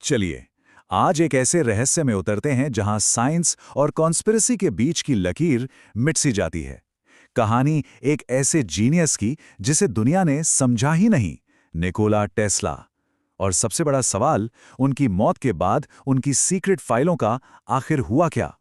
चलिए आज एक ऐसे रहस्य में उतरते हैं जहां साइंस और कॉन्स्पिरेसी के बीच की लकीर मिट सी जाती है। कहानी एक ऐसे जीनियस की जिसे दुनिया ने समझा ही नहीं, निकोला टेस्ला। और सबसे बड़ा सवाल, उनकी मौत के बाद उनकी सीक्रेट फाइलों का आखिर हुआ क्या।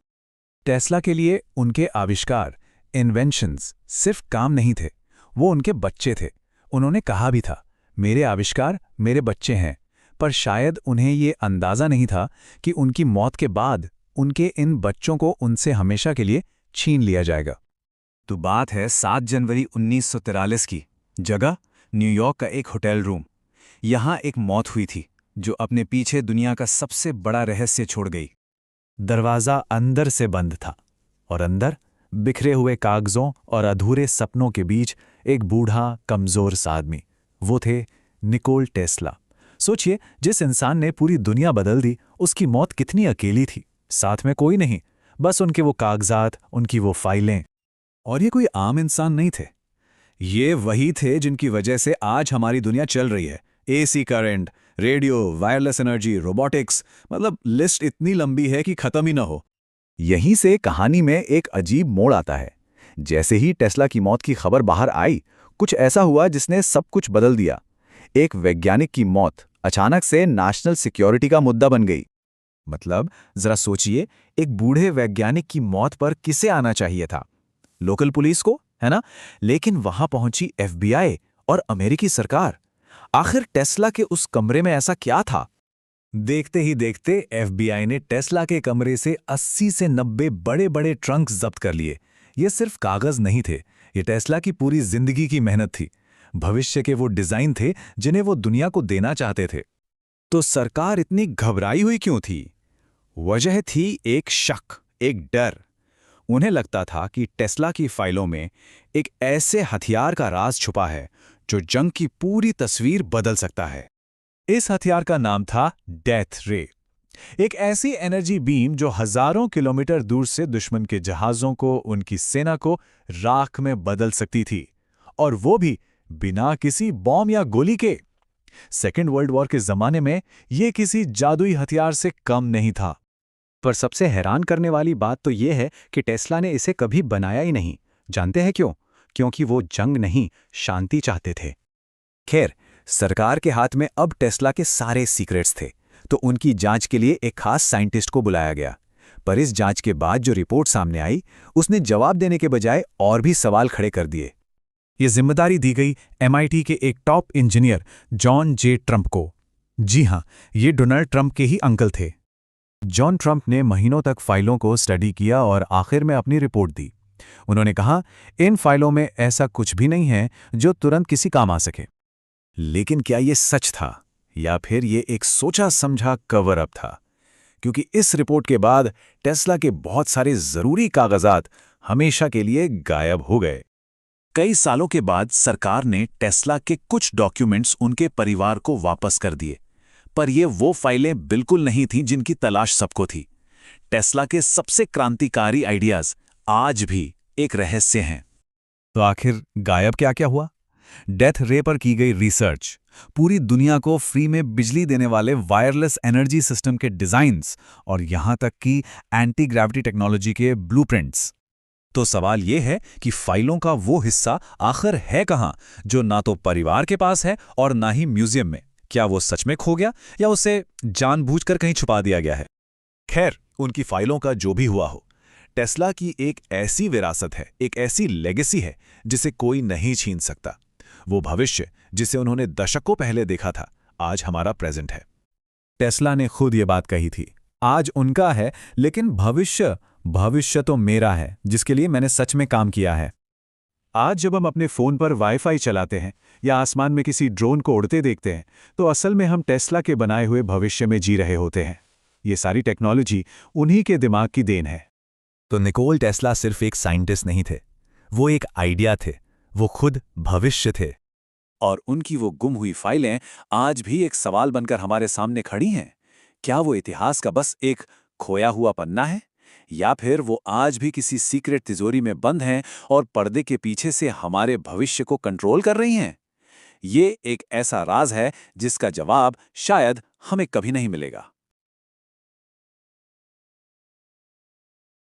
टेस्ला के लिए उनके आविष्कार, इन्वेंशंस सिर्फ काम नहीं थे, वो उनके बच्चे थे। उन्होंने कहा भी था, मेरे आविष्कार मेरे बच्चे हैं। पर शायद उन्हें ये अंदाज़ा नहीं था कि उनकी मौत के बाद उनके इन बच्चों को उनसे हमेशा के लिए छीन लिया जाएगा। तो बात है 7 जनवरी 1943 की। जगह न्यूयॉर्क का एक होटल रूम। यहाँ एक मौत हुई थी जो अपने पीछे दुनिया का सबसे बड़ा रहस्य छोड़ गई। दरवाज़ा अंदर से बंद था और अंदर बिखरे हुए कागज़ों और अधूरे सपनों के बीच एक बूढ़ा कमज़ोर सा आदमी। वो थे निकोल टेस्ला। सोचिए, जिस इंसान ने पूरी दुनिया बदल दी, उसकी मौत कितनी अकेली थी। साथ में कोई नहीं, बस उनके वो कागजात, उनकी वो फाइलें। और ये कोई आम इंसान नहीं थे, ये वही थे जिनकी वजह से आज हमारी दुनिया चल रही है। AC current, radio, wireless energy, robotics, मतलब लिस्ट इतनी लंबी है कि खत्म ही ना हो। यहीं से कहानी में एक अजीब मोड़ आता है। जैसे ही टेस्ला की मौत की खबर बाहर आई, कुछ ऐसा हुआ जिसने सब कुछ बदल दिया। एक वैज्ञानिक की मौत अचानक से नेशनल सिक्योरिटी का मुद्दा बन गई। मतलब जरा सोचिए, एक बूढ़े वैज्ञानिक की मौत पर किसे आना चाहिए था? लोकल पुलिस को, है ना? लेकिन वहां पहुंची एफबीआई और अमेरिकी सरकार। आखिर टेस्ला के उस कमरे में ऐसा क्या था? देखते ही देखते एफबीआई ने टेस्ला के कमरे से 80 से 90 बड़े-बड़े ट्रंक जब्त कर लिए। ये सिर्फ कागज नहीं थे, ये टेस्ला की पूरी जिंदगी की मेहनत थी। भविष्य के वो डिजाइन थे जिन्हें वो दुनिया को देना चाहते थे। तो सरकार इतनी घबराई हुई क्यों थी? वजह थी एक शक, एक डर। उन्हें लगता था कि टेस्ला की फाइलों में एक ऐसे हथियार का राज छुपा है जो जंग की पूरी तस्वीर बदल सकता है। इस हथियार का नाम था डेथ रे। एक ऐसी एनर्जी बीम जो हजारों किलोमीटर दूर से दुश्मन के जहाजों को, उनकी सेना को राख में बदल सकती थी। और वो भी बिना किसी बॉम्ब या गोली के। सेकेंड वर्ल्ड वॉर के जमाने में यह किसी जादुई हथियार से कम नहीं था। पर सबसे हैरान करने वाली बात तो यह है कि टेस्ला ने इसे कभी बनाया ही नहीं। जानते हैं क्यों? क्योंकि वो जंग नहीं, शांति चाहते थे। खैर, सरकार के हाथ में अब टेस्ला के सारे सीक्रेट्स थे, तो उनकी जांच के लिए एक खास साइंटिस्ट को बुलाया गया। पर इस जांच के बाद जो रिपोर्ट सामने आई, उसने जवाब देने के बजाय और भी सवाल खड़े कर दिए। ये जिम्मेदारी दी गई MIT के एक टॉप इंजीनियर जॉन जे ट्रंप को। जी हां, ये डोनाल्ड ट्रंप के ही अंकल थे। जॉन ट्रंप ने महीनों तक फाइलों को स्टडी किया और आखिर में अपनी रिपोर्ट दी। उन्होंने कहा, इन फाइलों में ऐसा कुछ भी नहीं है जो तुरंत किसी काम आ सके। लेकिन क्या ये सच था या फिर ये एक सोचा समझा कवर अप था? क्योंकि इस रिपोर्ट के बाद टेस्ला के बहुत सारे जरूरी कागजात हमेशा के लिए गायब हो गए। कई सालों के बाद सरकार ने टेस्ला के कुछ डॉक्यूमेंट्स उनके परिवार को वापस कर दिए, पर ये वो फाइलें बिल्कुल नहीं थीं जिनकी तलाश सबको थी। टेस्ला के सबसे क्रांतिकारी आइडियाज आज भी एक रहस्य हैं। तो आखिर गायब क्या क्या हुआ? डेथ रे पर की गई रिसर्च, पूरी दुनिया को फ्री में बिजली देने वाले वायरलेस एनर्जी सिस्टम के डिजाइन्स और यहां तक कि एंटी ग्रेविटी टेक्नोलॉजी के ब्लूप्रिंट्स। तो सवाल यह है कि फाइलों का वो हिस्सा आखिर है कहां जो ना तो परिवार के पास है और ना ही म्यूजियम में? क्या वो सच में खो गया या उसे जानबूझकर कहीं छुपा दिया गया है? खैर, उनकी फाइलों का जो भी हुआ हो, टेस्ला की एक ऐसी विरासत है, एक ऐसी लेगेसी है जिसे कोई नहीं छीन सकता। वो भविष्य जिसे उन्होंने दशकों पहले देखा था, आज हमारा प्रेजेंट है। टेस्ला ने खुद ये बात कही थी, आज उनका है, लेकिन भविष्य तो मेरा है, जिसके लिए मैंने सच में काम किया है। आज जब हम अपने फोन पर वाईफाई चलाते हैं या आसमान में किसी ड्रोन को उड़ते देखते हैं, तो असल में हम टेस्ला के बनाए हुए भविष्य में जी रहे होते हैं। ये सारी टेक्नोलॉजी उन्हीं के दिमाग की देन है। तो निकोल टेस्ला सिर्फ एक साइंटिस्ट नहीं थे, वो एक आइडिया थे, वो खुद भविष्य थे। और उनकी वो गुम हुई फाइलें आज भी एक सवाल बनकर हमारे सामने खड़ी हैं। क्या वो इतिहास का बस एक खोया हुआ पन्ना है, या फिर वो आज भी किसी सीक्रेट तिजोरी में बंद हैं और पर्दे के पीछे से हमारे भविष्य को कंट्रोल कर रही हैं? ये एक ऐसा राज है जिसका जवाब शायद हमें कभी नहीं मिलेगा।